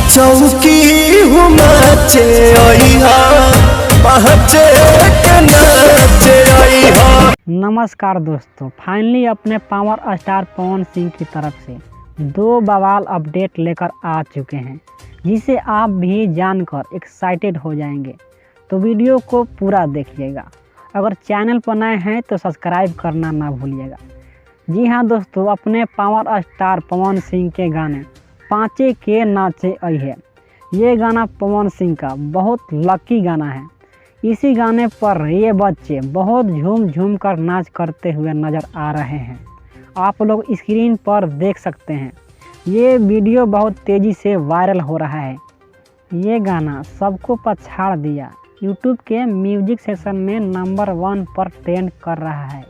चौकी हुमाचे अइहा पहचे के नाचे अइहा। नमस्कार दोस्तों, फाइनली अपने पावर स्टार पवन सिंह की तरफ से 2 बवाल अपडेट लेकर आ चुके हैं, जिसे आप भी जानकर एक्साइटेड हो जाएंगे। तो वीडियो को पूरा देखिएगा। अगर चैनल पर नए हैं तो सब्सक्राइब करना ना भूलिएगा। जी हाँ दोस्तों, अपने पावर स्टार पवन सिंह के गाने पाँचे के नाचे आई है। ये गाना पवन सिंह का बहुत लकी गाना है। इसी गाने पर ये बच्चे बहुत झूम झूम कर नाच करते हुए नज़र आ रहे हैं। आप लोग स्क्रीन पर देख सकते हैं। ये वीडियो बहुत तेज़ी से वायरल हो रहा है। ये गाना सबको पछाड़ दिया। यूट्यूब के म्यूजिक सेक्शन में नंबर 1 पर ट्रेंड कर रहा है।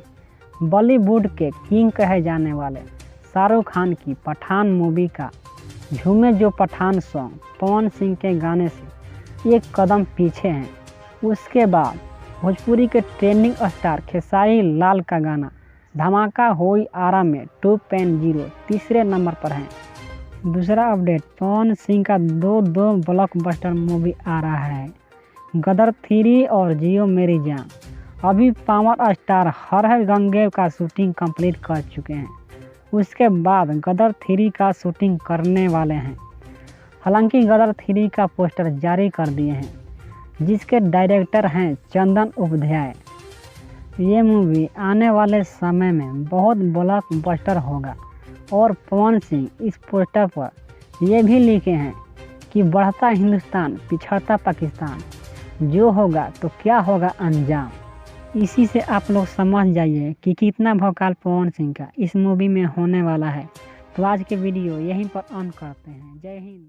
बॉलीवुड के किंग कहे जाने वाले शाहरुख खान की पठान मूवी का झूमे जो पठान सॉन्ग पवन सिंह के गाने से एक कदम पीछे हैं। उसके बाद भोजपुरी के ट्रेंडिंग स्टार खेसारी लाल का गाना धमाका होई आरा में 2.0 तीसरे नंबर पर है। दूसरा अपडेट, पवन सिंह का दो ब्लॉकबस्टर मूवी आ रहा है, गदर 3 और जियो मेरी जान। अभी पावर स्टार हर हर गंगे का शूटिंग कंप्लीट कर चुके हैं। उसके बाद गदर 3 का शूटिंग करने वाले हैं। हालांकि गदर 3 का पोस्टर जारी कर दिए हैं, जिसके डायरेक्टर हैं चंदन उपाध्याय। ये मूवी आने वाले समय में बहुत ब्लॉकबस्टर होगा। और पवन सिंह इस पोस्टर पर ये भी लिखे हैं कि बढ़ता हिंदुस्तान पिछड़ता पाकिस्तान, जो होगा तो क्या होगा अंजाम। इसी से आप लोग समझ जाइए कि कितना भौकाल पवन सिंह का इस मूवी में होने वाला है। तो आज के वीडियो यहीं पर ऑन करते हैं। जय हिंद।